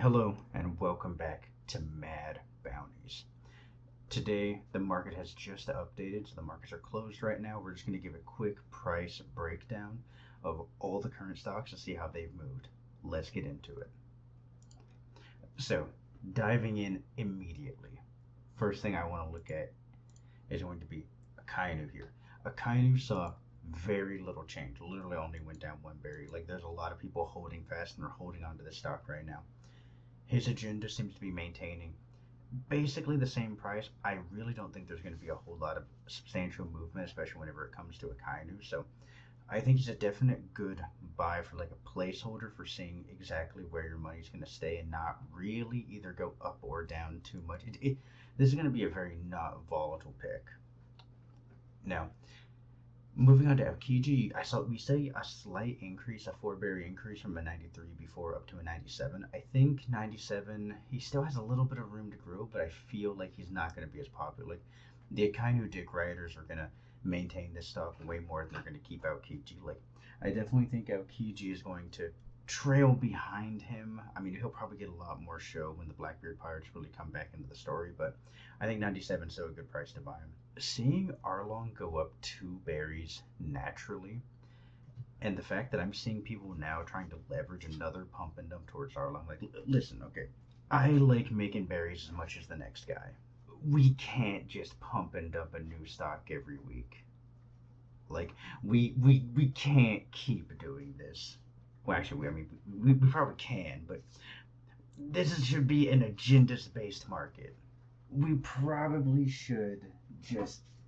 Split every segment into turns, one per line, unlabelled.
Hello and welcome back to Mad Bounties. Today the market has just updated, so the markets are closed right now. We're just going to give a quick price breakdown of all the current stocks and see how they've moved. Let's get into it. So, diving in immediately. First thing I want to look at is going to be Akainu here. Akainu saw very little change. Literally only went down one berry. Like there's a lot of people holding fast and they're holding onto the stock right now. His agenda seems to be maintaining basically the same price. I really don't think there's going to be a whole lot of substantial movement, especially whenever it comes to Akainu. So I think he's a definite good buy for like a placeholder for seeing exactly where your money's going to stay and not really either go up or down too much. This is going to be a very not volatile pick. Now, moving on to Aokiji, we see a slight increase, a four-berry increase from a 93 before up to a 97. I think 97, he still has a little bit of room to grow, but I feel like he's not going to be as popular. Like, the Akainu Dick Riders are going to maintain this stock way more than they're going to keep Aokiji. Like, I definitely think Aokiji is going to trail behind him. I mean, he'll probably get a lot more show when the Blackbeard Pirates really come back into the story, but I think 97 is still a good price to buy him. Seeing Arlong go up two berries naturally, and the fact that I'm seeing people now trying to leverage another pump and dump towards Arlong, like, listen, okay, I like making berries as much as the next guy. We can't just pump and dump a new stock every week. Like, we can't keep doing this. Well, actually, we probably can, but should be an agendas-based market. We probably should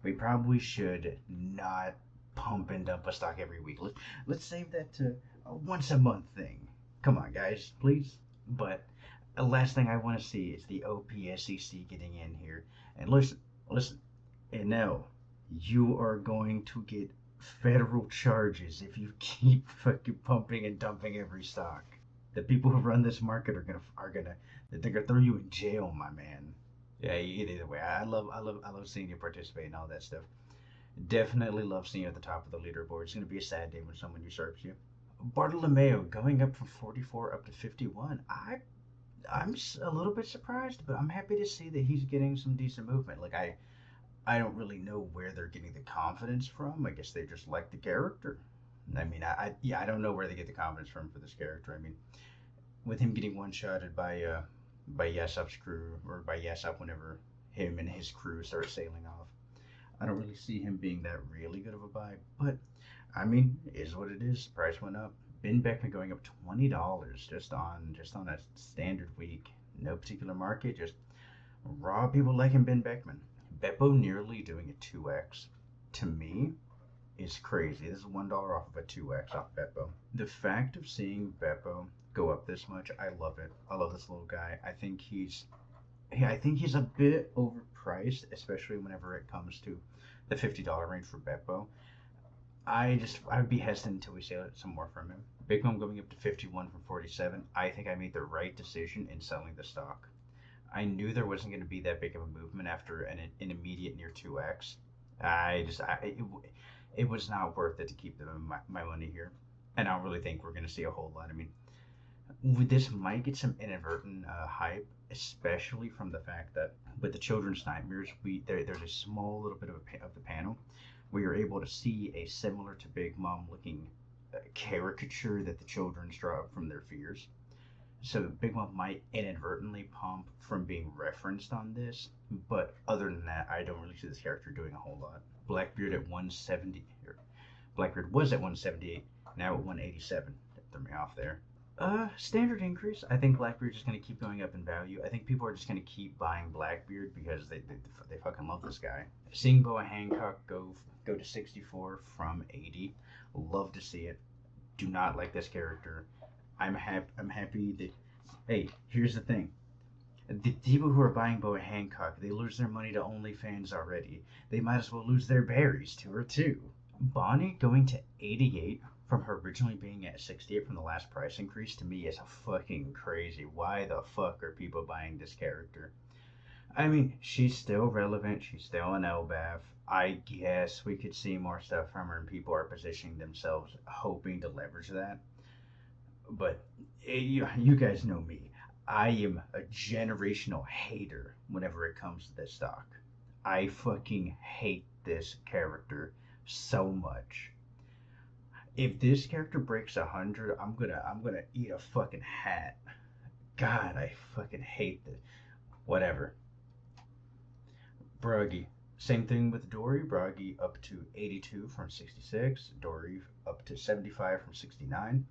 we probably should not pump and dump a stock every week. Let's save that to a once a month thing. Come on, guys, please. But the last thing I want to see is the OPSEC getting in here. And listen, NL, you are going to get federal charges if you keep fucking pumping and dumping every stock. The people who run this market they're gonna throw you in jail, my man. Yeah, either way, I love seeing you participate in all that stuff. Definitely love seeing you at the top of the leaderboard. It's gonna be a sad day when someone usurps you. Bartolomeo going up from 44 up to 51. I'm a little bit surprised, but I'm happy to see that he's getting some decent movement. Like I don't really know where they're getting the confidence from. I guess they just like the character. I mean, I don't know where they get the confidence from for this character. I mean, with him getting one-shotted by Yasop's crew, or by Yasop whenever him and his crew start sailing off, I don't really see him being that really good of a buy. But I mean, it is what it is. Price went up. Ben Beckman going up $20 just on a standard week. No particular market, just raw people liking Ben Beckman. Beppo nearly doing a 2x to me is crazy. This is $1 off of a 2x off Beppo. The fact of seeing Beppo go up this much, I love it. I love this little guy. I think he's a bit overpriced, especially whenever it comes to the $50 range for Beppo. I'd be hesitant until we see some more from him. Big Mom going up to 51 from 47. I think I made the right decision in selling the stock. I knew there wasn't going to be that big of a movement after an immediate near 2x. It was not worth it to keep my money here. And I don't really think we're going to see a whole lot. I mean, this might get some inadvertent hype, especially from the fact that with the Children's Nightmares, there's a small little bit of the panel where you're able to see a similar to Big Mom looking caricature that the children draw up from their fears. So Big Mom might inadvertently pump from being referenced on this, but other than that, I don't really see this character doing a whole lot. Blackbeard at 170. Blackbeard was at 178, now at 187. That threw me off there. Standard increase. I think Blackbeard's just going to keep going up in value. I think people are just going to keep buying Blackbeard because they fucking love this guy. Seeing Boa Hancock go to 64 from 80, love to see it. Do not like this character. I'm happy that. Hey, here's the thing. The people who are buying Boa Hancock, they lose their money to OnlyFans already. They might as well lose their berries to her too. Bonnie going to 88 from her originally being at 68 from the last price increase to me is fucking crazy. Why the fuck are people buying this character? I mean, she's still relevant. She's still an LBAF. I guess we could see more stuff from her, and people are positioning themselves hoping to leverage that. But you guys know me. I am a generational hater whenever it comes to this stock. I fucking hate this character so much. If this character breaks 100, I'm gonna eat a fucking hat. God, I fucking hate this. Whatever. Bragi. Same thing with Dory. Bragi up to 82 from 66. Dory up to 75 from 69.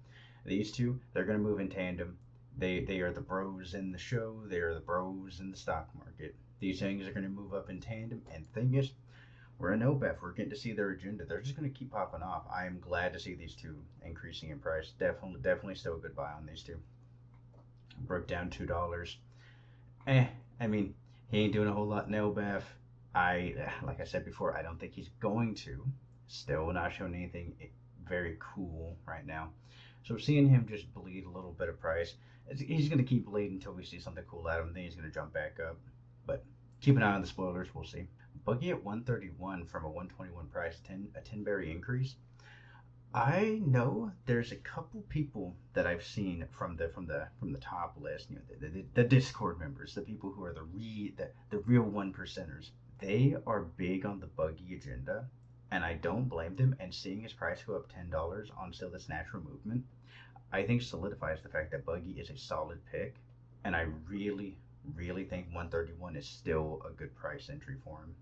These two, they're going to move in tandem. They are the bros in the show. They are the bros in the stock market. These things are going to move up in tandem. And the thing is, we're in OBEF. We're getting to see their agenda. They're just going to keep popping off. I am glad to see these two increasing in price. Definitely still a good buy on these two. Broke down $2. Eh, I mean, he ain't doing a whole lot in OBEF. Like I said before, I don't think he's going to. Still not showing anything very cool right now. So seeing him just bleed a little bit of price, he's going to keep bleeding until we see something cool out of him. Then he's going to jump back up. But keep an eye on the spoilers. We'll see. Buggy at 131 from a 121 price, a 10 berry increase. I know there's a couple people that I've seen from the top list. You know, the Discord members, the people who are the real one percenters. They are big on the buggy agenda, and I don't blame them. And seeing his price go up $10 on still this natural movement, I think solidifies the fact that buggy is a solid pick, and I really think 131 is still a good price entry for him.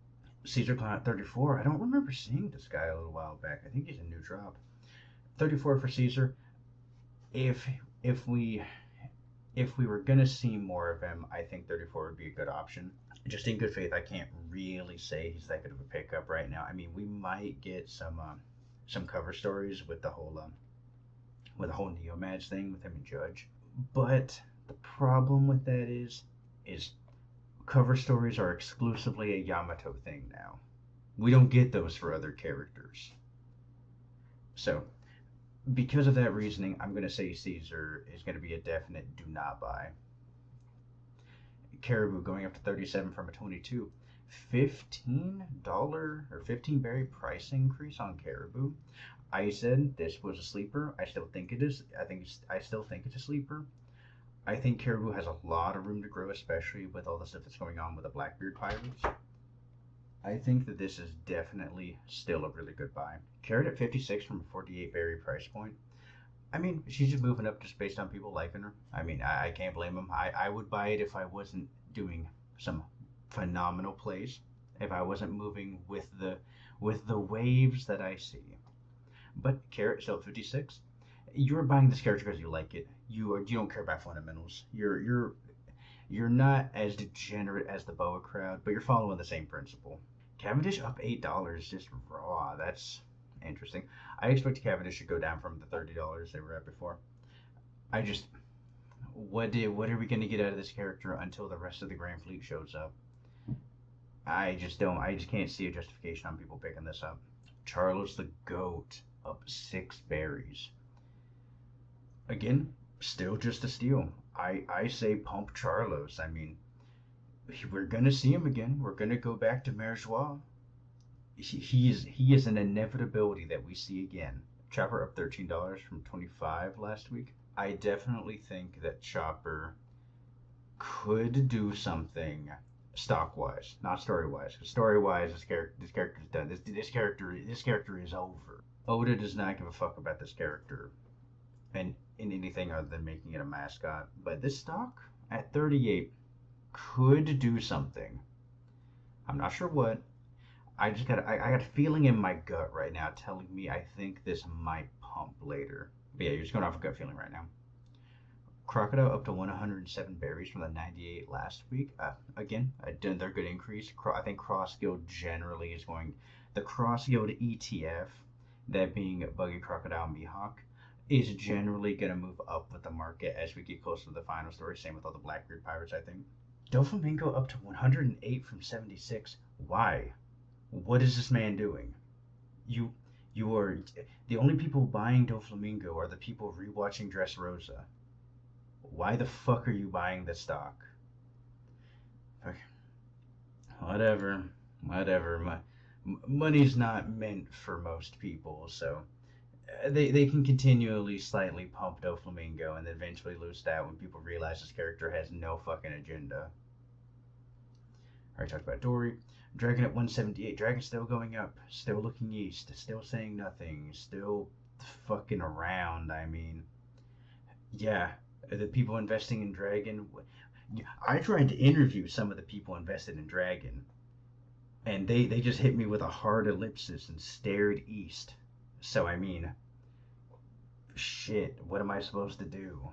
Caesar Clown at 34. I don't remember seeing this guy a little while back. I think he's a new drop. 34 for Caesar. If if we if we were gonna see more of him, I think 34 would be a good option. Just in good faith, I can't really say he's that good of a pickup right now. I mean, we might get some cover stories with the whole Neo match thing with him and Judge, but the problem with that is cover stories are exclusively a Yamato thing now. We don't get those for other characters. So because of that reasoning, I'm going to say Caesar is going to be a definite do not buy. Caribou going up to 37 from a 22. $15 or 15 berry price increase on Caribou. I said this was a sleeper. I still think it is. I still think it's a sleeper. I think Caribou has a lot of room to grow, especially with all the stuff that's going on with the Blackbeard Pirates. I think that this is definitely still a really good buy. Carrot at 56 from a 48 berry price point. I mean, she's just moving up just based on people liking her. I mean, I can't blame them. I would buy it if I wasn't doing some phenomenal plays. If I wasn't moving with the waves that I see. But Carrot still at 56. You're buying this character because you like it. You don't care about fundamentals. You're not as degenerate as the Boa crowd, but you're following the same principle. Cavendish up $8 just raw. That's interesting. I expect Cavendish to go down from the $30 they were at before. I just what are we gonna get out of this character until the rest of the Grand Fleet shows up? I just can't see a justification on people picking this up. Charlos the Goat up 6 berries. Again, still just a steal. I say pump Charlos. I mean, we're gonna see him again. We're gonna go back to Merjois. He is an inevitability that we see again. Chopper up $13 from 25 last week. I definitely think that Chopper could do something stock wise, not story wise. Story wise, this character's done. This character is over. Oda does not give a fuck about this character and in anything other than making it a mascot. But this stock at 38 could do something. I'm not sure what. I got a feeling in my gut right now telling me I think this might pump later. But yeah, you're just going off a gut feeling right now. Crocodile up to 107 berries from the 98 last week. Again, another good increase. I think Cross Guild generally is going. The Cross Guild ETF, that being Buggy, Crocodile, and Mihawk, is generally going to move up with the market as we get closer to the final story. Same with all the Blackbeard Pirates, I think. Doflamingo up to 108 from 76. Why? What is this man doing? You are the only people buying Doflamingo are the people rewatching Dressrosa. Why the fuck are you buying this stock? Okay. Whatever. Money's not meant for most people, so they can continually slightly pump Doflamingo and then eventually lose that when people realize this character has no fucking agenda. Already talked about Dory. Dragon at 178. Dragon still going up. Still looking east. Still saying nothing. Still fucking around. I mean, yeah. The people investing in Dragon. I tried to interview some of the people invested in Dragon, and they just hit me with a hard ellipsis and stared east. So, I mean, shit. What am I supposed to do?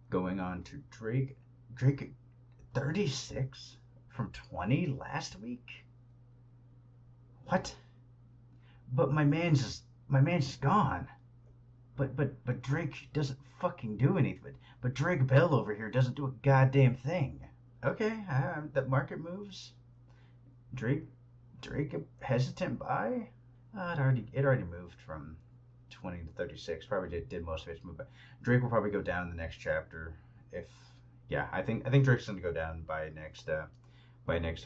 Going on to Drake. Drake 36 from 20 last week? What? But my man's gone. But Drake doesn't fucking do anything. But Drake Bell over here doesn't do a goddamn thing. Okay, the market moves. Drake a hesitant buy. It already moved from 20 to 36. Probably did most of its move. But Drake will probably go down in the next chapter. If yeah, I think Drake's gonna go down by next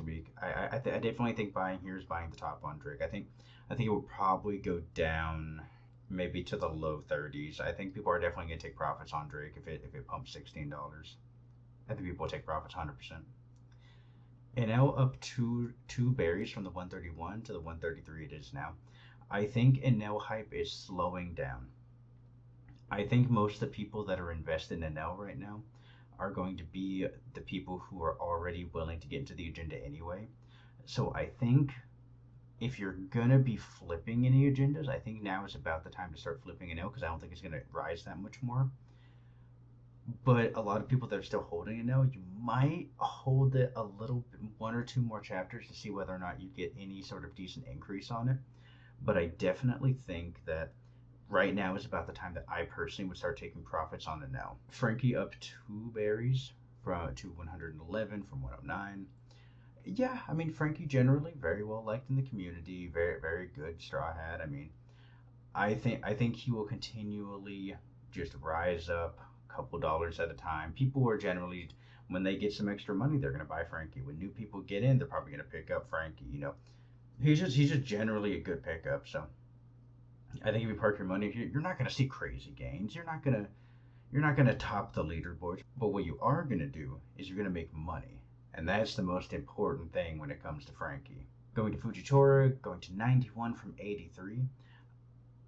week. I definitely think buying here is buying the top on Drake. I think it will probably go down maybe to the low 30s. I think people are definitely gonna take profits on Drake if it pumps $16. I think people will take profits 100%. And now up two berries from the 131 to the 133 it is now. I think Enel hype is slowing down. I think most of the people that are invested in Enel right now are going to be the people who are already willing to get into the agenda anyway. So I think if you're gonna be flipping any agendas, I think now is about the time to start flipping Enel because I don't think it's gonna rise that much more. But a lot of people that are still holding it now, you might hold it a little bit, one or two more chapters to see whether or not you get any sort of decent increase on it. But I definitely think that right now is about the time that I personally would start taking profits on it now. Frankie up two berries from to 111 from 109. Yeah, I mean Frankie generally very well liked in the community, very good straw hat. I mean, I think he will continually just rise up a couple dollars at a time. People are generally when they get some extra money, they're gonna buy Frankie. When new people get in, they're probably gonna pick up Frankie. He's just generally a good pickup. So I think if you park your money, you're not gonna see crazy gains. You're not gonna top the leaderboards. But what you are gonna do is you're gonna make money, and that's the most important thing when it comes to Frankie. Going to Fujitora, going to 91 from 83.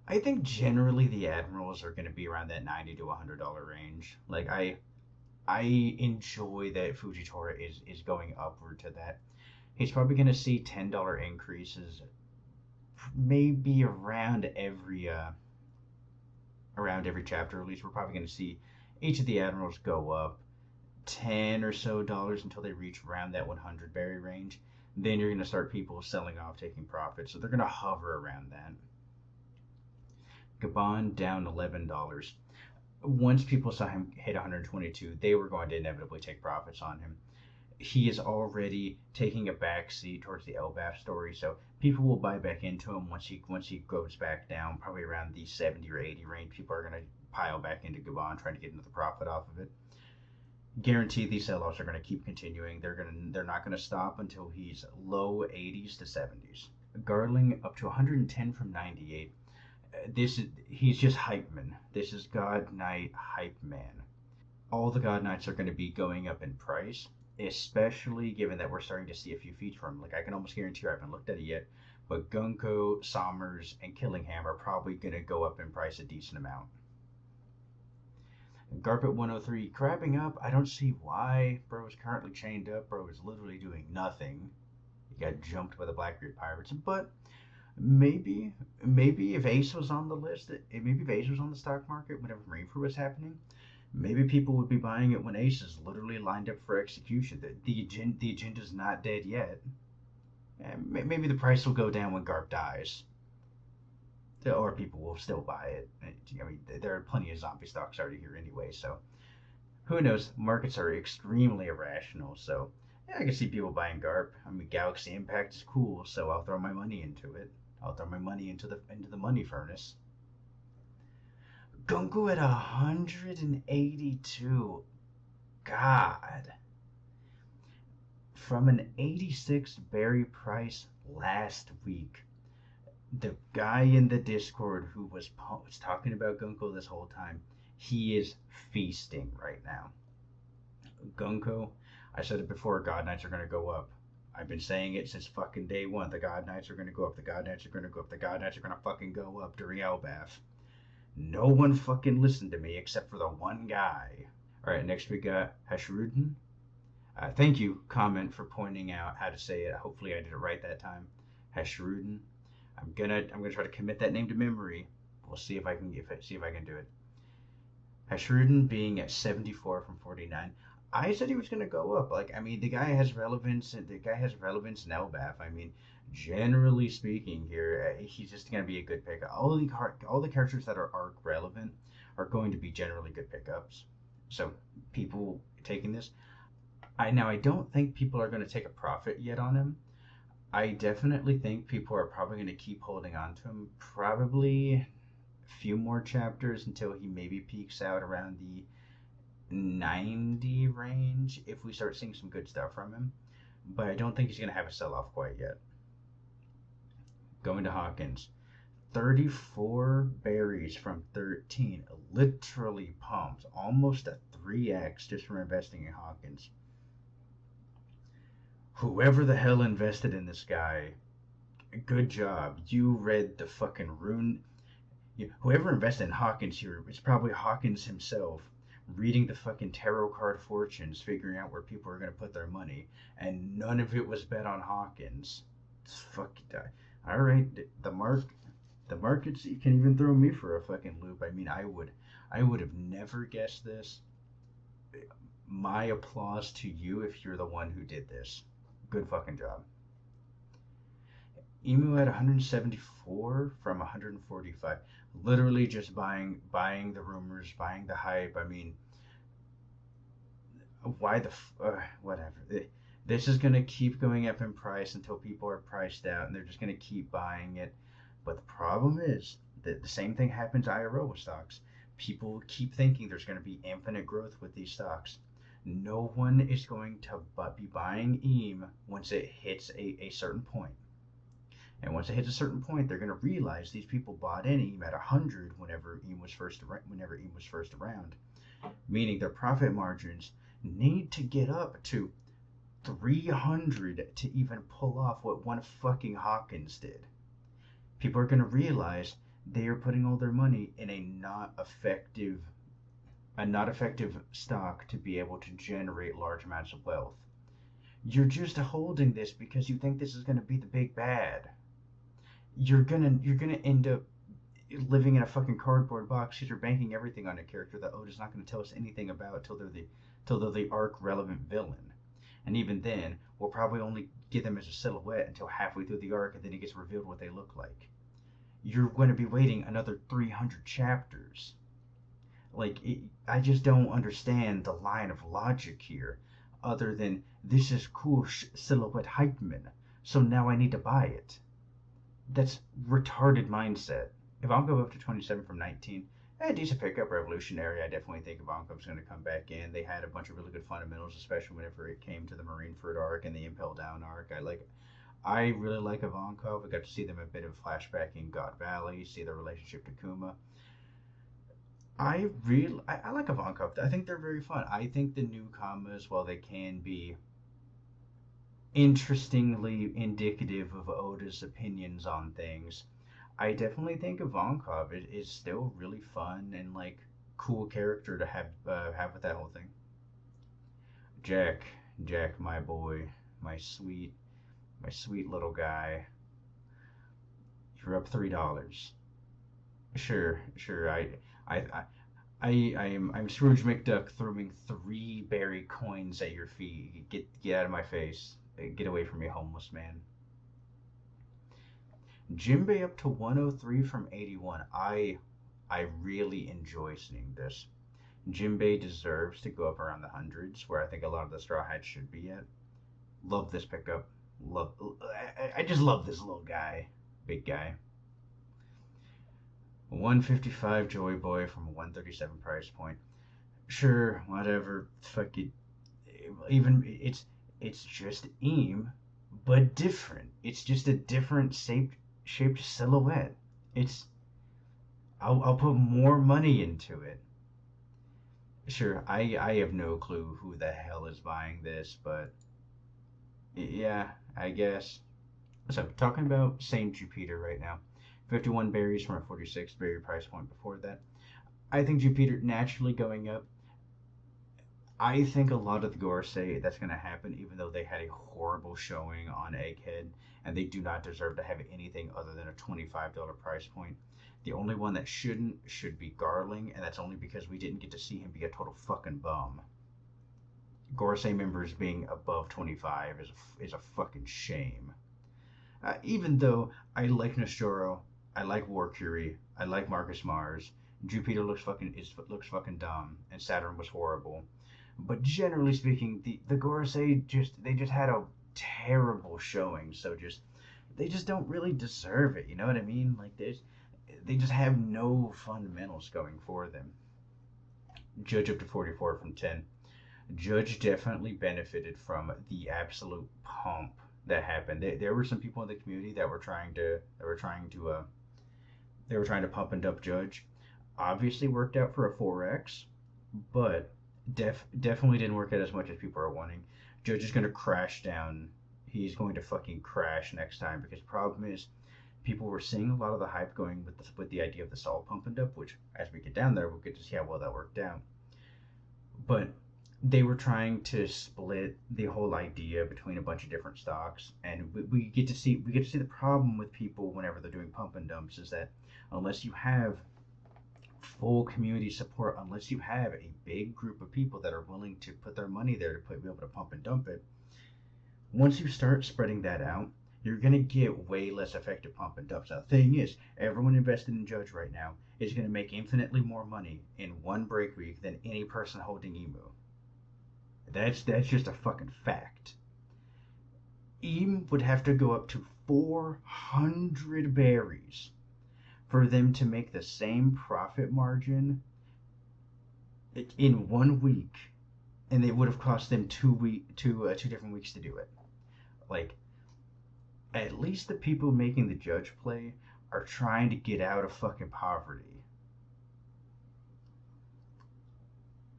I think generally the admirals are going to be around that $90 to $100 range. Like I enjoy that Fujitora is going upward to that. He's probably going to see $10 increases, maybe around every chapter. At least we're probably going to see each of the admirals go up 10 or so dollars until they reach around that 100 berry range. Then you're going to start people selling off, taking profits. So they're going to hover around that. Gabon down $11. Once people saw him hit 122, they were going to inevitably take profits on him. He is already taking a backseat towards the LBAF story, so people will buy back into him once he goes back down, probably around the 70 or 80 range. People are going to pile back into Gabon, trying to get another profit off of it. Guaranteed, these sell-offs are going to keep continuing. They're not going to stop until he's low 80s to 70s. Garling up to 110 from 98. He's just hype man. This is God Knight hype man. All the God Knights are going to be going up in price, especially given that we're starting to see a few feats from him. Like I can almost guarantee you, I haven't looked at it yet, but Gunko, Sommers, and Killingham are probably going to go up in price a decent amount. Garp at 103, crabbing up. I don't see why. Bro is currently chained up. Bro is literally doing nothing. He got jumped by the Blackbeard Pirates, but maybe if Ace was on the list, maybe if Ace was on the stock market whenever Rainford was happening, maybe people would be buying it when Ace is literally lined up for execution. The agenda's not dead yet. Maybe the price will go down when Garp dies, or people will still buy it. I mean, there are plenty of zombie stocks already here anyway, so who knows? Markets are extremely irrational, so yeah, I can see people buying Garp. I mean, Galaxy Impact is cool, so I'll throw my money into it. I'll throw my money into the money furnace. Gunko at 182. God. From an 86 berry price last week. The guy in the Discord who was talking about Gunko this whole time, he is feasting right now. Gunko, I said it before, God Knights are going to go up. I've been saying it since fucking day one. The God Knights are going to go up. The God Knights are going to go up. The God Knights are going to fucking go up during Elbaf. No one fucking listened to me except for the one guy. All right, next we got Hashrudin. Thank you, comment, for pointing out how to say it. Hopefully I did it right that time. Hashrudin. I'm gonna try to commit that name to memory. We'll see if I can see if I can do it. Hashrudin being at 74 from 49. I said he was gonna go up. Like, I mean, the guy has relevance. The guy has relevance in LBAF. I mean, generally speaking, here he's just gonna be a good pickup. All the characters that are arc relevant are going to be generally good pickups. So people taking this, I don't think people are going to take a profit yet on him. I definitely think people are probably going to keep holding on to him. Probably a few more chapters until he maybe peaks out around the 90 range if we start seeing some good stuff from him. But I don't think he's going to have a sell off quite yet. Going to Hawkins. 34 berries from 13. Literally pumped. Almost a 3x just from investing in Hawkins. Whoever the hell invested in this guy, good job. You read the fucking rune. Whoever invested in Hawkins here, it's probably Hawkins himself reading the fucking tarot card fortunes, figuring out where people are going to put their money, and none of it was bet on Hawkins. Fuck. All right, the markets, you can even throw me for a fucking loop. I mean, I would have never guessed this. My applause to you if you're the one who did this. Good fucking job. Emu at 174 from 145. Literally just buying the rumors, buying the hype. I mean, why the whatever. This is gonna keep going up in price until people are priced out, and they're just gonna keep buying it. But the problem is that the same thing happens IRL with stocks. People keep thinking there's going to be infinite growth with these stocks. No one is going to be buying EAM once it hits a certain point. And once it hits a certain point, they're going to realize these people bought in EAM at 100 whenever EAM was first around, meaning their profit margins need to get up to 300 to even pull off what one fucking Hawkins did. People are going to realize they are putting all their money in a not effective stock to be able to generate large amounts of wealth. You're just holding this because you think this is going to be the big bad. You're gonna end up living in a fucking cardboard box because you're banking everything on a character that Oda's not going to tell us anything about till they're the arc relevant villain. And even then, we'll probably only get them as a silhouette until halfway through the arc, and then it gets revealed what they look like. You're going to be waiting another 300 chapters. I just don't understand the line of logic here, other than this is cool silhouette hype man, so now I need to buy it. That's retarded mindset. If I'll go up to 27 from 19, decent pickup, revolutionary. I definitely think Ivankov's going to come back in. They had a bunch of really good fundamentals, especially whenever it came to the Marineford arc and the Impel Down arc. I really like Ivankov. I got to see them a bit of flashback in God Valley, see their relationship to Kuma. I like Ivankov. I think they're very fun. I think the new Kamas, while they can be interestingly indicative of Oda's opinions on things, I definitely think Ivankov is still really fun and cool character to have with that whole thing. Jack, my boy, my sweet little guy. You're up $3. Sure. I'm Scrooge McDuck throwing 3 berry coins at your feet. Get out of my face. Get away from me, homeless man. Jinbei up to 103 from 81. I really enjoy seeing this. Jinbei deserves to go up around the hundreds, where I think a lot of the Straw Hats should be at. Love this pickup. I just love this little guy. Big guy. 155 Joy Boy from a 137 price point. Sure, whatever. Fuck it. Even it's just EAM, but different. It's just a different shaped silhouette. It's I'll put more money into it. Sure, I have no clue who the hell is buying this, but yeah, I guess. So talking about Saint Jupiter right now, 51 berries from a 46 berry price point before that. I think Jupiter naturally going up. I think a lot of the gore say that's going to happen, even though they had a horrible showing on Egghead, and they do not deserve to have anything other than a $25 price point. The only one that shouldn't should be Garling, and that's only because we didn't get to see him be a total fucking bum. Gorsey members being above 25 is a fucking shame. Even though I like Nostoro, I like Warcury, I like Marcus Mars, Jupiter looks fucking dumb, and Saturn was horrible. But generally speaking, the Gorosei just had a terrible showing, so they just don't really deserve it. You know what I mean? Like they just have no fundamentals going for them. Judge up to 44 from 10. Judge definitely benefited from the absolute pump that happened. There were some people in the community that were trying to pump and dump Judge. Obviously worked out for a 4x, but definitely didn't work out as much as people are wanting. Judge is going to crash down. He's going to fucking crash next time, because the problem is people were seeing a lot of the hype going with the idea of the Sol pump and dump, which as we get down there we'll get to see how well that worked out. But they were trying to split the whole idea between a bunch of different stocks, and we get to see the problem with people whenever they're doing pump and dumps is that unless you have full community support, unless you have a big group of people that are willing to put their money there to be able to pump and dump it, once you start spreading that out, you're going to get way less effective pump and dumps. Now, the thing is, everyone invested in Judge right now is going to make infinitely more money in one break week than any person holding Emu. That's just a fucking fact. Emu would have to go up to 400 berries for them to make the same profit margin in 1 week, and it would have cost them 2 different weeks to do it. Like, at least the people making the Judge play are trying to get out of fucking poverty.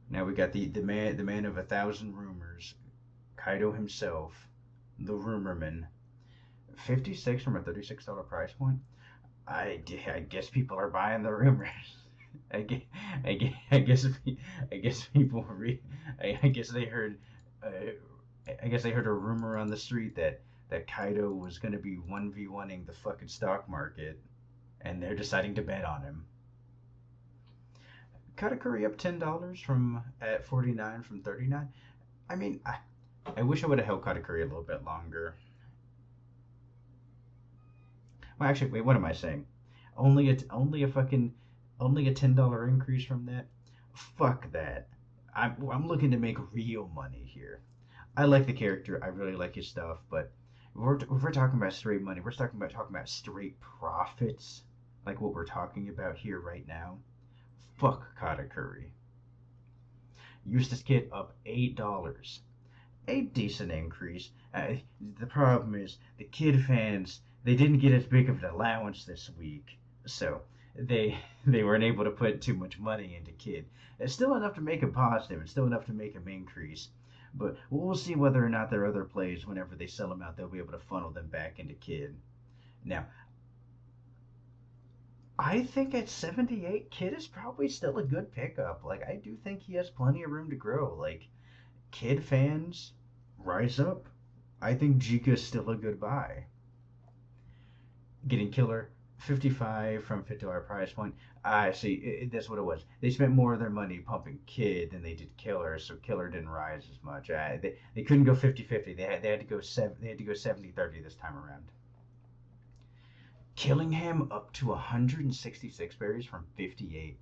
Now we got the man of 1,000 rumors, Kaido himself, the Rumorman, 56 from a $36 price point. I guess people are buying the rumors. I guess people I guess they heard a rumor on the street that Kaido was going to be 1v1ing the fucking stock market, and they're deciding to bet on him. Katakuri up $10 from at 49 from 39. I mean, I wish I would have held Katakuri a little bit longer. Well, actually, wait, what am I saying? Only a $10 increase from that? Fuck that. I'm looking to make real money here. I like the character. I really like his stuff, but if we're talking about straight money, we're talking about straight profits, like what we're talking about here right now. Fuck Katakuri. Eustace Kid up $8. A decent increase. The problem is the Kid fans, they didn't get as big of an allowance this week, so they weren't able to put too much money into Kid. It's still enough to make him positive, and still enough to make him increase. But we'll see whether or not their other plays, whenever they sell them out, they'll be able to funnel them back into Kid. Now, I think at 78, Kid is probably still a good pickup. Like, I do think he has plenty of room to grow. Like, Kid fans, rise up. I think Jika is still a good buy. Getting Killer, 55 from $50 price point. I see, that's what it was. They spent more of their money pumping Kid than they did Killer, so Killer didn't rise as much. They couldn't go 50-50. They had to go 70-30 this time around. Killingham up to 166 berries from 58.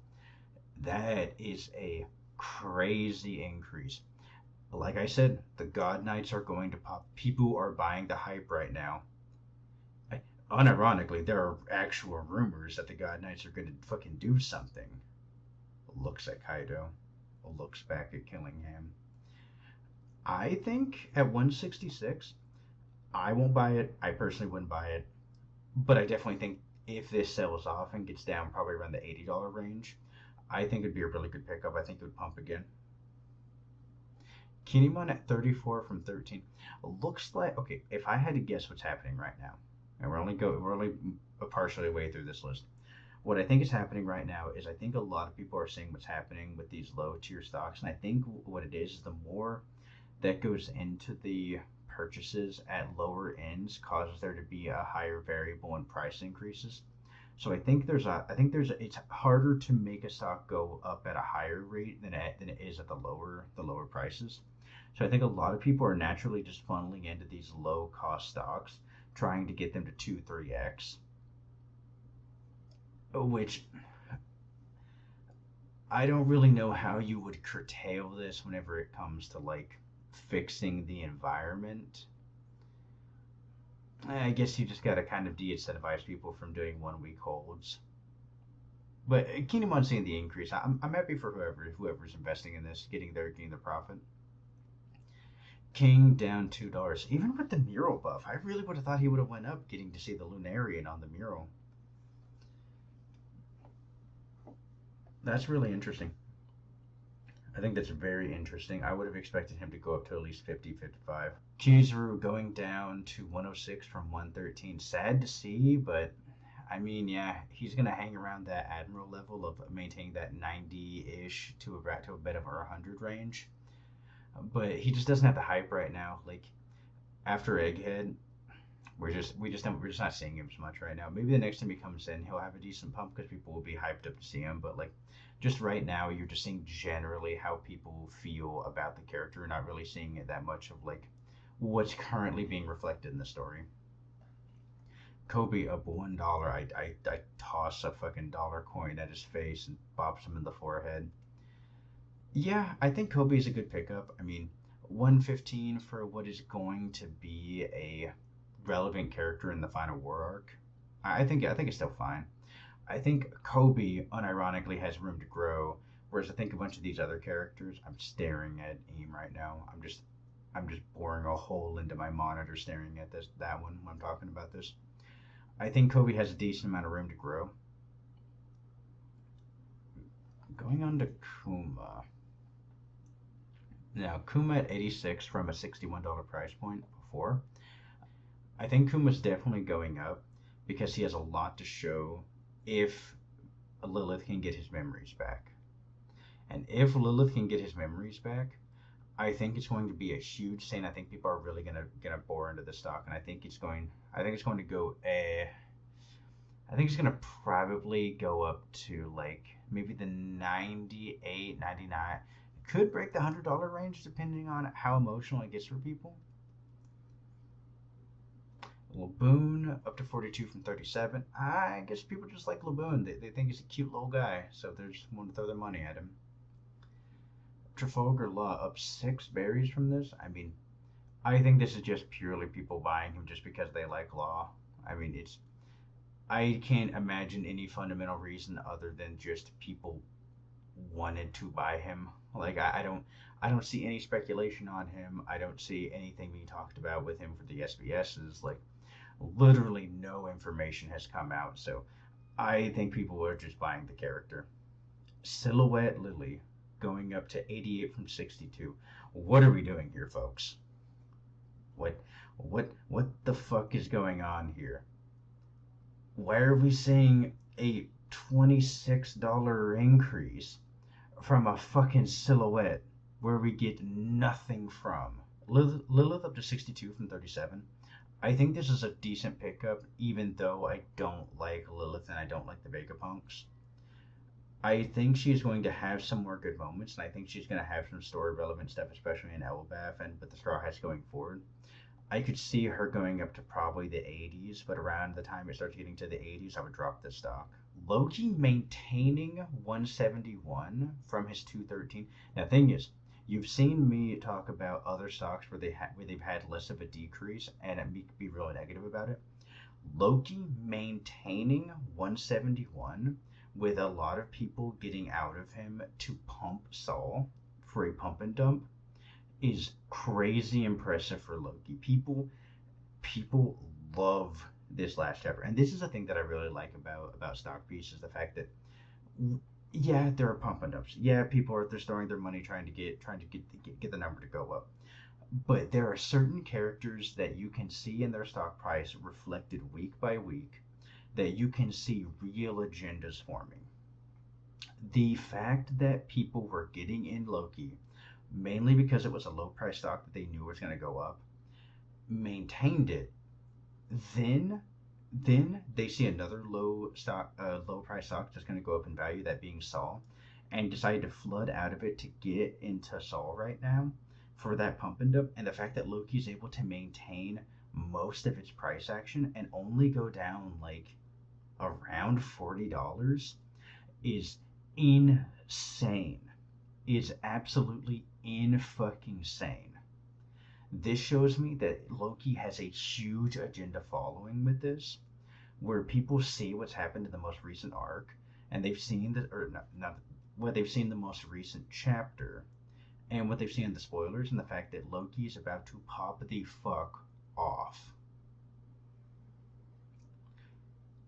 That is a crazy increase. Like I said, the God Knights are going to pop. People are buying the hype right now. Unironically, there are actual rumors that the God Knights are going to fucking do something. Looks at Kaido. Looks back at Killingham. I think at 166, I won't buy it. I personally wouldn't buy it. But I definitely think if this sells off and gets down probably around the $80 range, I think it'd be a really good pickup. I think it would pump again. Kinemon at 34 from 13. Looks like, okay, if I had to guess what's happening right now, and we're only partially way through this list. What I think is happening right now is I think a lot of people are seeing what's happening with these low tier stocks, and I think what it is the more that goes into the purchases at lower ends causes there to be a higher variable in price increases. So it's harder to make a stock go up at a higher rate than it is at the lower prices. So I think a lot of people are naturally just funneling into these low cost stocks, trying to get them to 2-3x, which I don't really know how you would curtail this whenever it comes to like fixing the environment. I guess you just gotta kind of de-incentivize people from doing 1 week holds. But keen on seeing the increase. I'm happy for whoever's investing in this, getting their profit. King down $2. Even with the mural buff, I really would have thought he would have went up, getting to see the Lunarian on the mural. That's really interesting. I think that's very interesting. I would have expected him to go up to at least 50, 55. Chizuru going down to 106 from 113. Sad to see, but I mean, yeah, he's going to hang around that Admiral level of maintaining that 90-ish to a bit of a 100 range. But he just doesn't have the hype right now. Like after Egghead, we're just not seeing him as much right now. Maybe the next time he comes in, he'll have a decent pump because people will be hyped up to see him. But like, just right now, you're just seeing generally how people feel about the character. You're not really seeing it that much of like what's currently being reflected in the story. Kobe up $1. I toss a fucking dollar coin at his face and bops him in the forehead. Yeah, I think Kobe is a good pickup. I mean, 115 for what is going to be a relevant character in the final war arc. I think it's still fine. I think Kobe unironically has room to grow, whereas I think a bunch of these other characters, I'm staring at Eam right now. I'm just boring a hole into my monitor staring at that one when I'm talking about this. I think Kobe has a decent amount of room to grow. Going on to Kuma. Now, Kuma at 86 from a $61 price point before. I think Kuma's definitely going up because he has a lot to show if Lilith can get his memories back. And if Lilith can get his memories back, I think it's going to be a huge thing. I think people are really gonna bore into the stock, and I think it's going to go I think it's gonna probably go up to like maybe the 98, 99. Could break the $100 range depending on how emotional it gets for people. Laboon up to 42 from 37. I guess people just like Laboon. They think he's a cute little guy, so they just want to throw their money at him. Trafalgar Law up 6 berries from this. I mean, I think this is just purely people buying him just because they like Law. I mean, I can't imagine any fundamental reason other than just people wanted to buy him. Like I don't see any speculation on him. I don't see anything being talked about with him for the SBSs. Like literally no information has come out, so I think people are just buying the character. Silhouette Lily going up to 88 from 62. What are we doing here, folks? What the fuck is going on here? Why are we seeing a $26 increase from a fucking silhouette where we get nothing from? Lilith up to 62 from 37. I think this is a decent pickup, even though I don't like Lilith and I don't like the Vegapunks. I think she's going to have some more good moments, and I think she's going to have some story relevant stuff, especially in Elbaf and with the Straw Hats going forward. I could see her going up to probably the 80s, but around the time it starts getting to the 80s, I would drop this stock. Loki maintaining 171 from his 213. Now, the thing is, you've seen me talk about other stocks where they've had less of a decrease, and me be really negative about it. Loki maintaining 171 with a lot of people getting out of him to pump Saul for a pump and dump is crazy impressive for Loki. People love this last chapter. And this is a thing that I really like about stock pieces, the fact that yeah, there are pump and dumps. Yeah, people are they're throwing their money trying to get the number to go up. But there are certain characters that you can see in their stock price reflected week by week that you can see real agendas forming. The fact that people were getting in Loki mainly because it was a low price stock that they knew was going to go up, maintained it, then they see another low price stock that's going to go up in value, that being Saul, and decide to flood out of it to get into Saul right now for that pump and dump. And the fact that Loki's able to maintain most of its price action and only go down like around $40 is insane. Is absolutely in fucking sane. This shows me that Loki has a huge agenda following with this, where people see what's happened in the most recent arc, and they've seen the or not what they've seen the most recent chapter, and what they've seen in the spoilers, and the fact that Loki is about to pop the fuck off.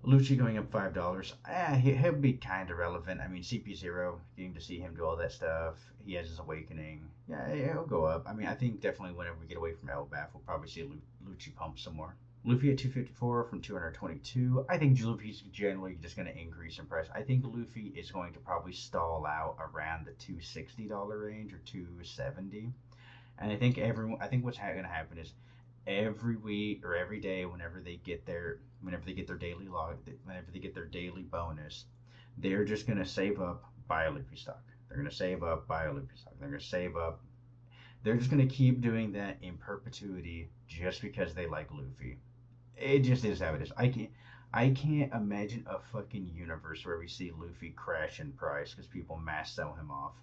Lucci going up $5. He'll be kind of relevant. I mean, CP0, getting to see him do all that stuff. He has his awakening. Yeah, he'll go up. I mean, I think definitely whenever we get away from Elbaf, we'll probably see Lucci pump some more. Luffy at 254 from 222. I think Luffy's generally just going to increase in price. I think Luffy is going to probably stall out around the $260 range or 270. And I think what's going to happen is every week or every day whenever they get their daily bonus, they're just going to save up, buy a Luffy stock. They're going to save up, buy a Luffy stock. They're going to save up. They're just going to keep doing that in perpetuity just because they like Luffy. It just is how it is. I can't imagine a fucking universe where we see Luffy crash in price because people mass sell him off.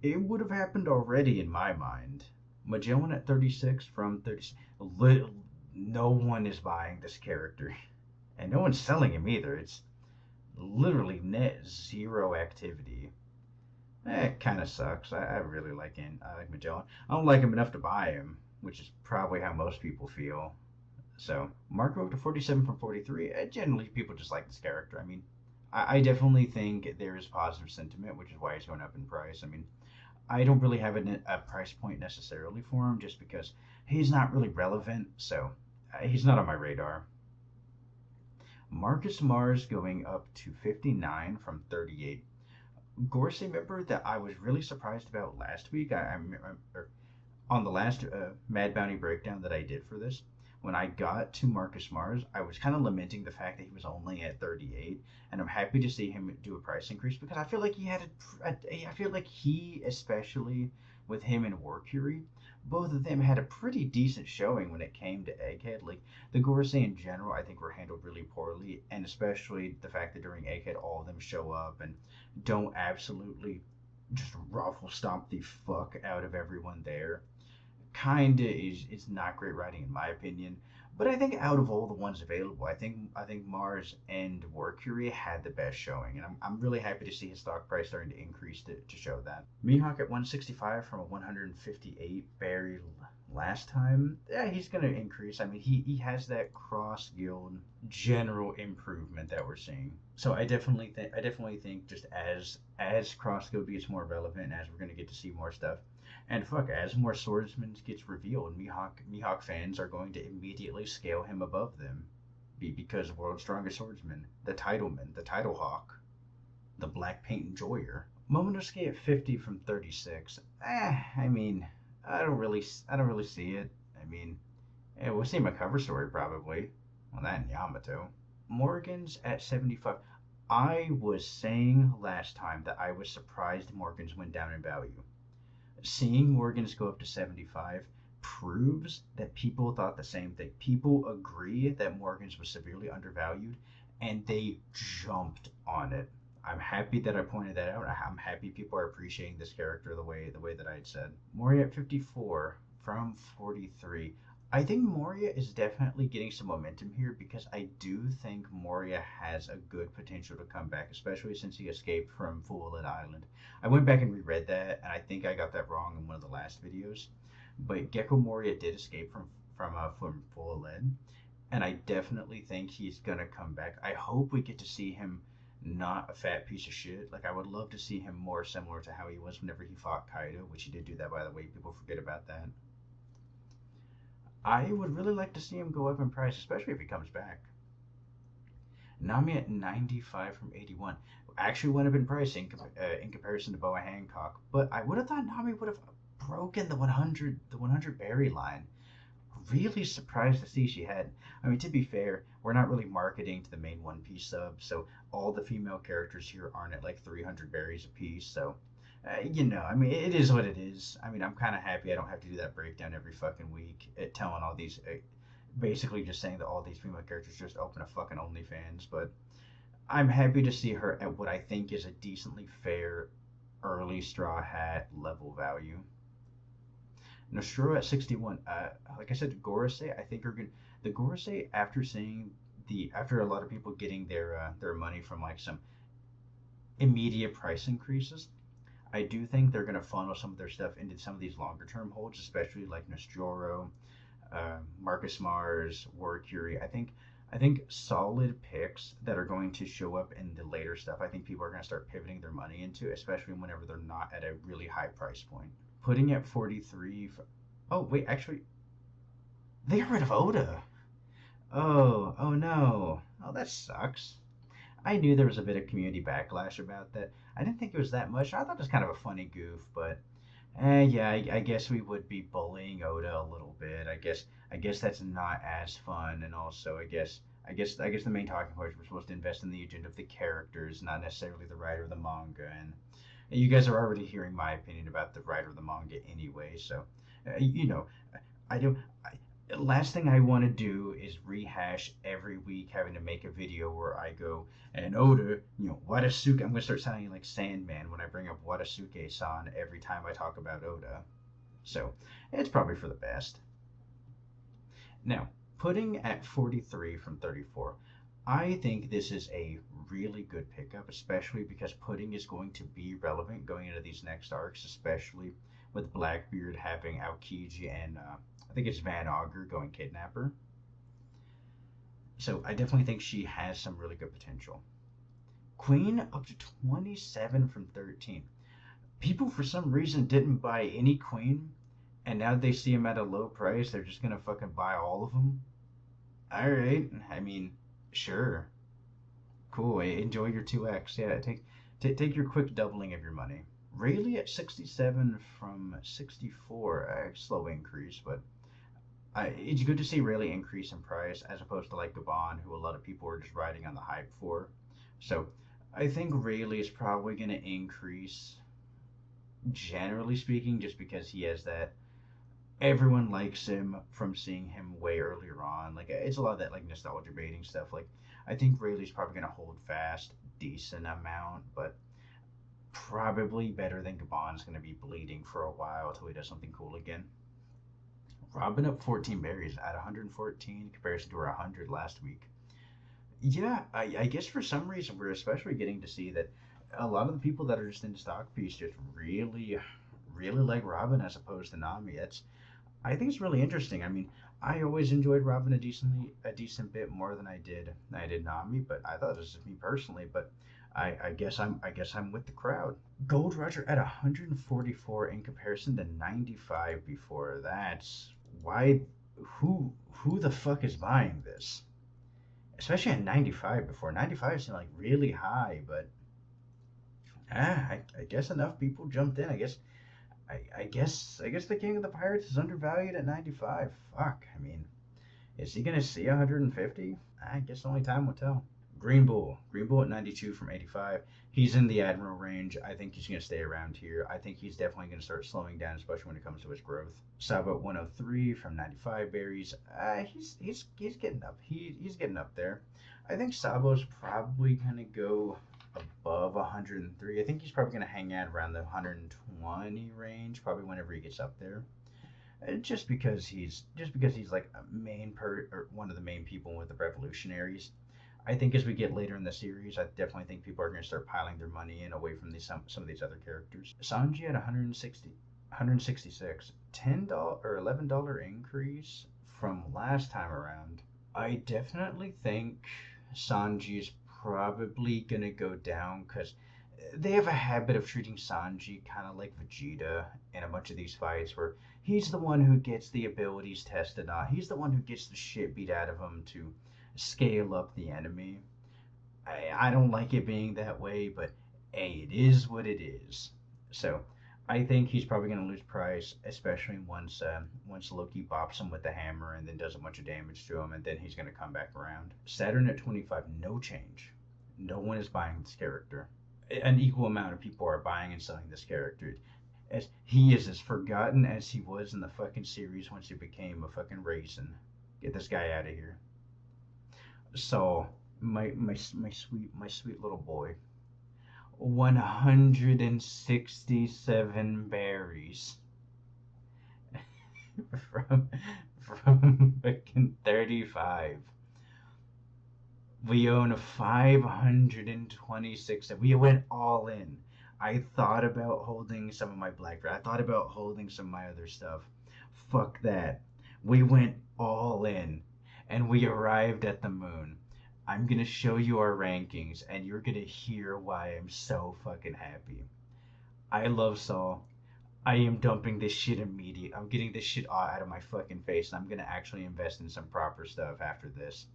It would have happened already in my mind. Magellan at 36 from 36. No one is buying this character. And no one's selling him either. It's literally net zero activity. It kind of sucks. I really like him. I like Magellan. I don't like him enough to buy him, which is probably how most people feel. So, Marco up to 47 from 43. Generally, people just like this character. I mean, I definitely think there is positive sentiment, which is why he's going up in price. I mean, I don't really have a price point necessarily for him just because he's not really relevant. So, he's not on my radar. Marcus Mars going up to 59 from 38. Gorsey, member that I was really surprised about last week. On the last Mad Bounty breakdown that I did for this, when I got to Marcus Mars, I was kind of lamenting the fact that he was only at 38, and I'm happy to see him do a price increase because I feel like I feel like he, especially with him and Warcury, both of them had a pretty decent showing when it came to Egghead. Like, the Gorsey in general, I think were handled really poorly, and especially the fact that during Egghead, all of them show up and don't absolutely just ruffle stomp the fuck out of everyone there. Kinda is not great writing in my opinion. But I think out of all the ones available, I think Mars and Warcury had the best showing, and I'm really happy to see his stock price starting to increase to show that. Mihawk at 165 from a 158 buried last time. Yeah, he's gonna increase. I mean, he has that cross guild general improvement that we're seeing. So I definitely think just as cross guild gets more relevant, as we're gonna get to see more stuff. And fuck, as more swordsmen gets revealed, Mihawk fans are going to immediately scale him above them. Because World's Strongest Swordsman, the Titleman, the Title Hawk, the Black Paint Enjoyer. Momonosuke at 50 from 36. I mean, I don't really see it. I mean, yeah, we'll see my cover story probably. Well, that and Yamato. Morgan's at 75. I was saying last time that I was surprised Morgan's went down in value. Seeing Morgan's go up to 75 proves that people thought the same thing. People agree that Morgan's was severely undervalued, and they jumped on it. I'm happy that I pointed that out. I'm happy people are appreciating this character the way that I had said. Moria at 54 from 43. I think Moria is definitely getting some momentum here because I do think Moria has a good potential to come back, especially since he escaped from Full Island. I went back and reread that, and I think I got that wrong in one of the last videos. But Gecko Moria did escape from Full Lead, and I definitely think he's gonna come back. I hope we get to see him not a fat piece of shit. Like I would love to see him more similar to how he was whenever he fought Kaido, which he did do that by the way. People forget about that. I would really like to see him go up in price, especially if he comes back. Nami at 95 from 81 actually went up in price in comparison to Boa Hancock, but I would have thought Nami would have broken the 100 berry line. Really surprised to see she had. I mean, to be fair, we're not really marketing to the main One Piece sub, so all the female characters here aren't at like 300 berries a piece. So, I mean, it is what it is. I mean, I'm kind of happy I don't have to do that breakdown every fucking week, telling all these, basically just saying that all these female characters just open a fucking OnlyFans. But I'm happy to see her at what I think is a decently fair early Straw Hat level value. Nostro at 61. Like I said, Gorosei, I think are going the Gorosei after seeing after a lot of people getting their money from like some immediate price increases. I do think they're going to funnel some of their stuff into some of these longer term holds, especially like Nostro, Marcus Mars, War Curie. I think solid picks that are going to show up in the later stuff. I think people are going to start pivoting their money into, especially whenever they're not at a really high price point. Putting at 43. Oh wait, actually, they got rid of Oda. Oh no. Oh, that sucks. I knew there was a bit of community backlash about that. I didn't think it was that much. I thought it was kind of a funny goof, but yeah, I guess we would be bullying Oda a little bit. I guess that's not as fun, and also I guess the main talking points we're supposed to invest in the agenda of the characters, not necessarily the writer of the manga. And you guys are already hearing my opinion about the writer of the manga anyway, so uh, you know, I don't. Last thing I want to do is rehash every week having to make a video where I go and Oda, Wadasuke. I'm gonna start sounding like Sandman when I bring up Wadasuke-san every time I talk about Oda. So it's probably for the best. Now, putting at 43 from 34, I think this is a really good pickup, especially because Pudding is going to be relevant going into these next arcs, especially with Blackbeard having Aokiji and I think it's Van Augur going Kidnapper. So I definitely think she has some really good potential. Queen up to 27 from 13. People for some reason didn't buy any Queen, and now they see them at a low price, they're just gonna fucking buy all of them. All right, I mean, sure, cool. Enjoy your 2x. Yeah, take your quick doubling of your money. Rayleigh at 67 from 64, a slow increase, but it's good to see Rayleigh increase in price as opposed to like Gabon, who a lot of people were just riding on the hype for. So I think Rayleigh is probably going to increase, generally speaking, just because he has that. Everyone likes him from seeing him way earlier on. Like it's a lot of that like nostalgia baiting stuff. Like I think Rayleigh's probably going to hold fast decent amount, but probably better than Gabon's going to be bleeding for a while until he does something cool again. Robin up 14 berries at 114 in comparison to her 100 last week. Yeah, I guess for some reason we're especially getting to see that a lot of the people that are just in stock piece just really, really like Robin as opposed to Nami. I think it's really interesting. I mean, I always enjoyed Robin a decent bit more than I did Nami, but I thought this is me personally. But I guess I'm with the crowd. Gold Roger at 144 in comparison to 95 before. That's why. Who the fuck is buying this? Especially at 95 before. 95 seemed like really high, but I guess enough people jumped in. I guess the King of the Pirates is undervalued at 95. Fuck. I mean, is he gonna see 150? I guess only time will tell. Green Bull at 92 from 85. He's in the Admiral range. I think he's going to stay around here. I think he's definitely going to start slowing down, especially when it comes to his growth. Sabo at 103 from 95 berries. He's getting up. He's getting up there. I think Sabo's probably going to go above 103. I think he's probably going to hang out around the 120 range, probably whenever he gets up there. Just because he's like a or one of the main people with the revolutionaries. I think as we get later in the series, I definitely think people are going to start piling their money in away from some of these other characters. Sanji at 166, $10 or $11 increase from last time around. I definitely think Sanji is probably gonna go down because they have a habit of treating Sanji kind of like Vegeta in a bunch of these fights, where he's the one who gets the abilities tested on. He's the one who gets the shit beat out of him to scale up the enemy. I don't like it being that way, but hey, it is what it is. So I think he's probably going to lose price, especially once Loki bops him with the hammer and then does a bunch of damage to him, and then he's going to come back around. Saturn at 25, no change. No one is buying this character. An equal amount of people are buying and selling this character. As he is as forgotten as he was in the fucking series once he became a fucking raisin. Get this guy out of here. So my sweet little boy, 167 berries from fucking 35. We own 526. We went all in. I thought about holding some of my Blackberry. I thought about holding some of my other stuff. Fuck that. We went all in and we arrived at the moon. I'm gonna show you our rankings and you're gonna hear why I'm so fucking happy. I love Saul. I am dumping this shit immediately. I'm getting this shit out of my fucking face and I'm gonna actually invest in some proper stuff after this.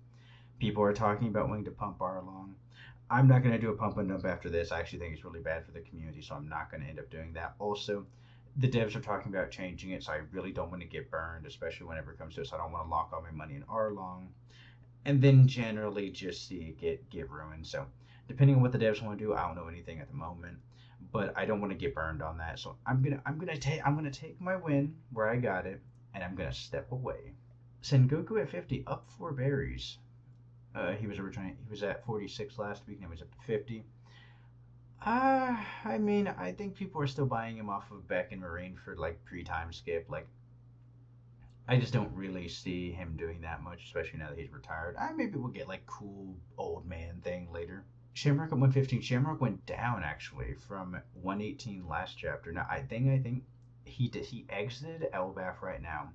People are talking about wanting to pump Arlong. I'm not going to do a pump and dump after this. I actually think it's really bad for the community, so I'm not going to end up doing that. Also, the devs are talking about changing it, so I really don't want to get burned, especially whenever it comes to it. So I don't want to lock all my money in Arlong, and then generally just see it get ruined. So depending on what the devs want to do, I don't know anything at the moment, but I don't want to get burned on that. So I'm gonna take my win where I got it, and I'm gonna step away. Sengoku at 50, up 4 berries. He was at 46 last week, now he's up to 50. I mean, I think people are still buying him off of Beck and Marine for like pre-time skip. Like, I just don't really see him doing that much, especially now that he's retired. Maybe we'll get like cool old man thing later. Shamrock at 115. Shamrock went down actually from 118 last chapter. Now I think he exited Elbaf right now,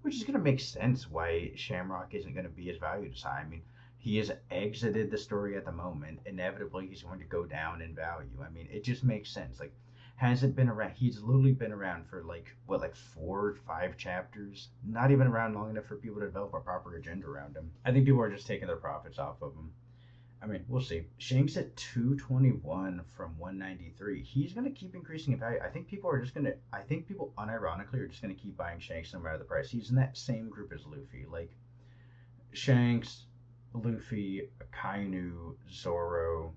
which is gonna make sense why Shamrock isn't gonna be as valued as high. I mean, he has exited the story at the moment. Inevitably, he's going to go down in value. I mean, it just makes sense. Like, hasn't been around. He's literally been around for like what, like 4 or 5 chapters. Not even around long enough for people to develop a proper agenda around him. I think people are just taking their profits off of him. I mean, we'll see. Shanks at 221 from 193. He's going to keep increasing in value. I think people are just going to, I think people unironically are just going to keep buying Shanks no matter the price. He's in that same group as Luffy. Like, Shanks, Luffy, Kainu, Zoro,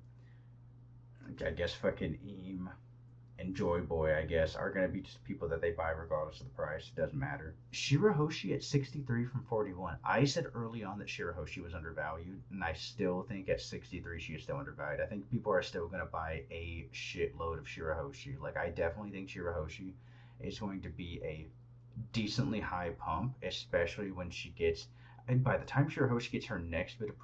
I guess fucking Eam, and Joy Boy, I guess, are going to be just people that they buy regardless of the price. It doesn't matter. Shirahoshi at 63 from 41. I said early on that Shirahoshi was undervalued, and I still think at 63 she is still undervalued. I think people are still going to buy a shitload of Shirahoshi. Like, I definitely think Shirahoshi is going to be a decently high pump, especially when she gets. And by the time Shirahoshi gets her next bit of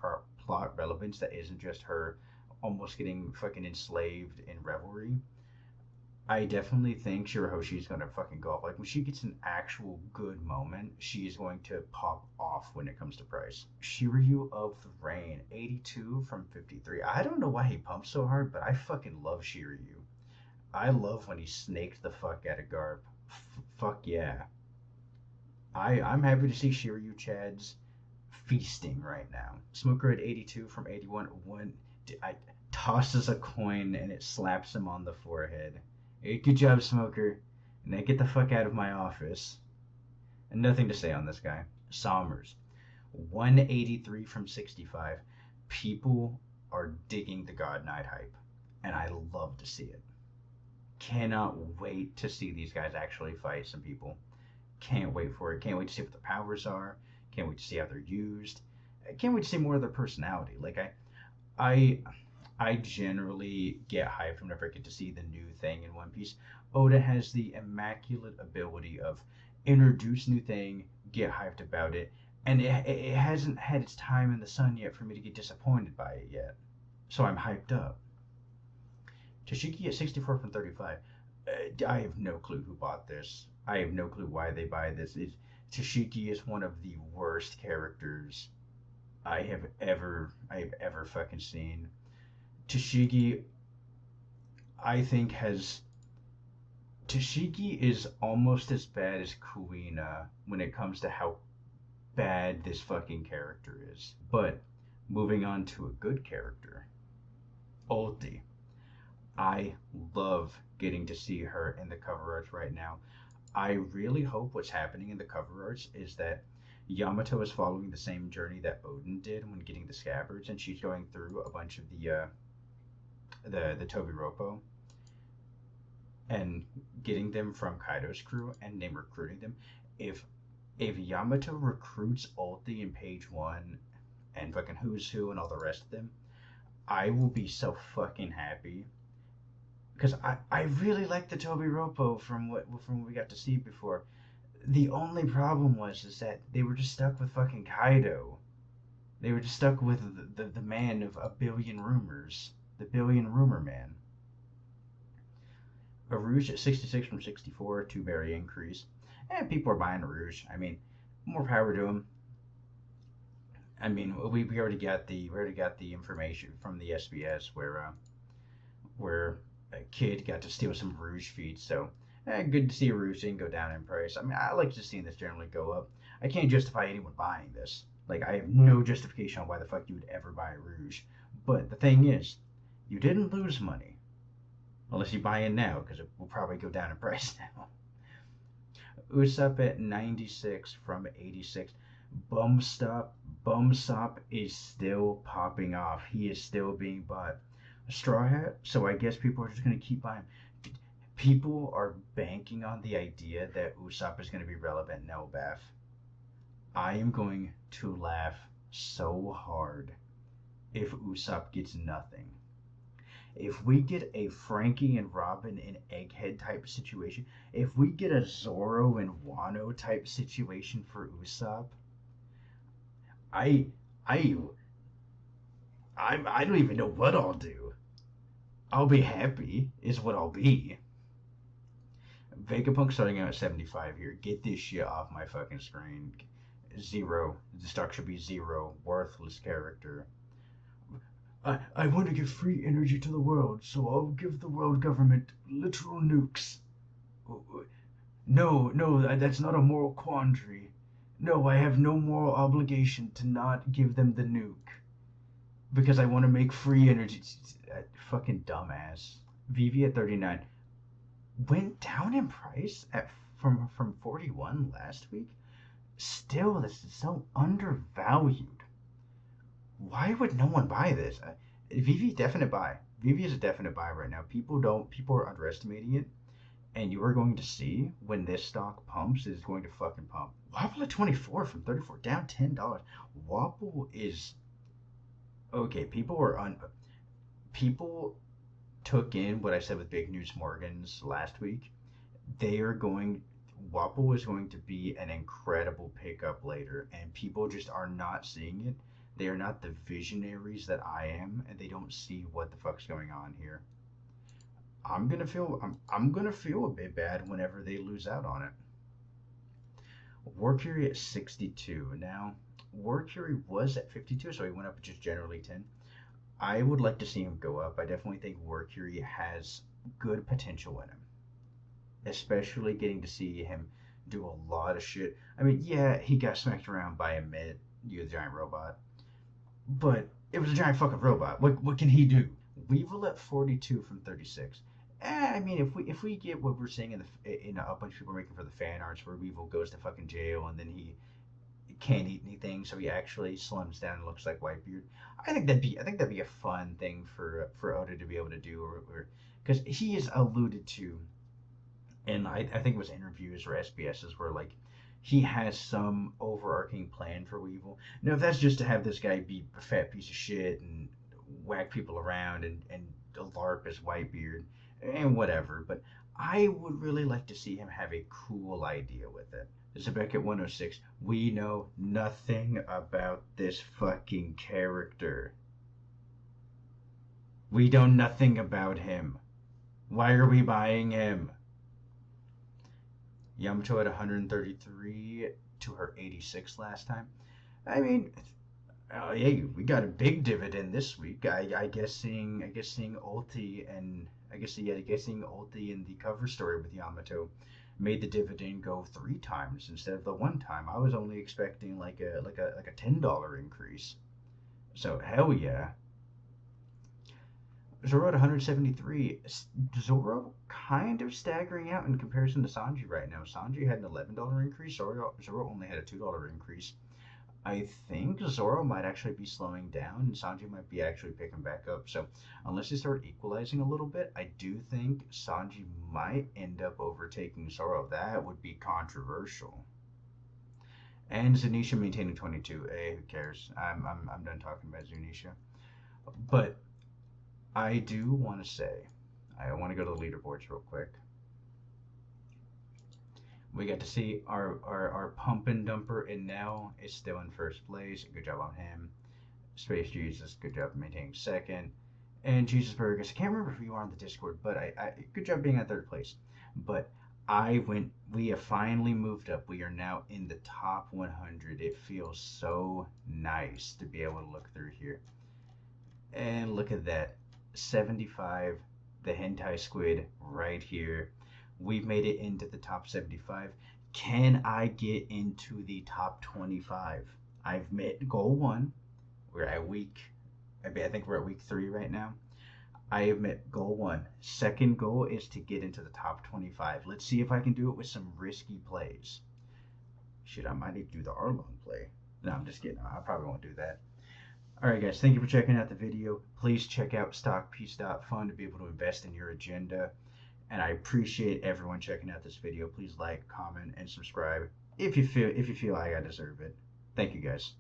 plot relevance that isn't just her almost getting fucking enslaved in revelry, I definitely think Shirahoshi is gonna fucking go off. Like when she gets an actual good moment, she is going to pop off when it comes to price. Shiryu of the Rain, 82 from 53. I don't know why he pumps so hard, but I fucking love Shiryu. I love when he snaked the fuck out of Garp. Fuck yeah. I'm happy to see Shiryu Chads feasting right now. Smoker at 82 from 81. I tosses a coin and it slaps him on the forehead. Hey, good job, Smoker. Now get the fuck out of my office. And nothing to say on this guy. Sommers, 183 from 65. People are digging the God Knight hype, and I love to see it. Cannot wait to see these guys actually fight some people. Can't wait for it. Can't wait to see what their powers are. Can't wait to see how they're used. I can't wait to see more of their personality. Like I, I generally get hyped whenever I get to see the new thing in One Piece. Oda has the immaculate ability of introduce new thing, get hyped about it, and it hasn't had its time in the sun yet for me to get disappointed by it yet. So I'm hyped up. Tashiki at 64 from 35. I have no clue who bought this. I have no clue why they buy this. Tashiki is one of the worst characters I have ever fucking seen. Tashigi, I think has Tashigi is almost as bad as Kuina when it comes to how bad this fucking character is. But moving on to a good character, Ulti. I love getting to see her in the cover arts right now. I really hope what's happening in the cover arts is that Yamato is following the same journey that Odin did when getting the scabbards, and she's going through a bunch of the Tobiropo and getting them from Kaido's crew and then recruiting them. If if Yamato recruits Ulti in page one and fucking Who's Who and all the rest of them, I will be so fucking happy because I really like the Tobiropo from what we got to see before. The only problem was is that they were just stuck with fucking Kaido. They were just stuck with the man of a billion rumors, the billion rumor man. A Rouge at 66 from 64, two berry increase, and people are buying a Rouge. I mean, more power to them. I mean, we already got the information from the SBS where a kid got to steal some Rouge feet. So good to see a Rouge didn't go down in price. I mean, I like to see this generally go up. I can't justify anyone buying this. Like, I have no justification on why the fuck you would ever buy a Rouge. But the thing is, you didn't lose money. Unless you buy in now, because it will probably go down in price now. Usopp at 96 from 86. Bumstop is still popping off. He is still being bought. Straw Hat, so I guess people are just going to keep buying. People are banking on the idea that Usopp is going to be relevant in Elbaf. I am going to laugh so hard if Usopp gets nothing. If we get a Frankie and Robin and Egghead type situation, if we get a Zoro and Wano type situation for Usopp, I I I don't even know what I'll do. I'll be happy is what I'll be. Vegapunk starting out at 75 here. Get this shit off my fucking screen. Zero. The stock should be zero. Worthless character. I want to give free energy to the world, so I'll give the world government literal nukes. No, that's not a moral quandary. No, I have no moral obligation to not give them the nuke. Because I want to make free energy. Fucking dumbass. Vivi at 39 went down in price from 41 last week. Still, this is so undervalued. Why would no one buy this? Vivi definite buy. Vivi is a definite buy right now. People are underestimating it, and you are going to see when this stock pumps, it's going to fucking pump. Wapple at 24 from 34, down $10. Wapple is okay. People took in what I said with Big News Morgans last week. They are going. Wapple is going to be an incredible pickup later, and people just are not seeing it. They are not the visionaries that I am, and they don't see what the fuck's going on here. I'm gonna feel a bit bad whenever they lose out on it. Warcury at 62. Now, Warcury was at 52, so he went up just generally 10. I would like to see him go up. I definitely think Warcury has good potential in him, especially getting to see him do a lot of shit. I mean, yeah, he got smacked around by a mid, the giant robot, but it was a giant fucking robot. What can he do? Weevil at 42 from 36. I mean, if we get what we're seeing in a bunch of people making for the fan arts, where Weevil goes to fucking jail and then he can't eat anything, so he actually slims down and looks like Whitebeard. I think that'd be a fun thing for Oda to be able to do, or because he is alluded to, and I think it was interviews or SBSs where like he has some overarching plan for Weevil. Now, if that's just to have this guy be a fat piece of shit and whack people around and LARP as Whitebeard and whatever, but I would really like to see him have a cool idea with it. Zebek at 106. We know nothing about this fucking character. We know nothing about him. Why are we buying him? Yamato at 133 to her 86 last time. I mean, Yeah, we got a big dividend this week. I guess seeing Ulti and I guess seeing Ulti in the cover story with Yamato made the dividend go 3 times instead of the 1 time. I was only expecting like a $10 increase. So hell yeah. Zoro at 173. Zoro kind of staggering out in comparison to Sanji right now. Sanji had an $11 increase. Zoro only had a $2 increase. I think Zoro might actually be slowing down and Sanji might be actually picking back up. So, unless they start equalizing a little bit, I do think Sanji might end up overtaking Zoro. That would be controversial. And Zunisha maintaining 22. Hey, who cares? I'm done talking about Zunisha. But I do want to say, I want to go to the leaderboards real quick. We got to see our pump and dumper, and now is still in first place. Good job on him. Space Jesus, good job maintaining second. And Jesus Burgers, I can't remember if you were on the Discord, but good job being at third place. But we have finally moved up. We are now in the top 100. It feels so nice to be able to look through here. And look at that, 75, the hentai squid right here. We've made it into the top 75. Can I get into the top 25? I've met goal one. We're at I think we're at week 3 right now. I have met goal one. Second goal is to get into the top 25. Let's see if I can do it with some risky plays. Shit, I might need to do the Arlong play. No, I'm just kidding. I probably won't do that. Alright guys, thank you for checking out the video. Please check out stockpiece.fun to be able to invest in your agenda. And I appreciate everyone checking out this video. Please like, comment, and subscribe if you feel like I deserve it. Thank you guys.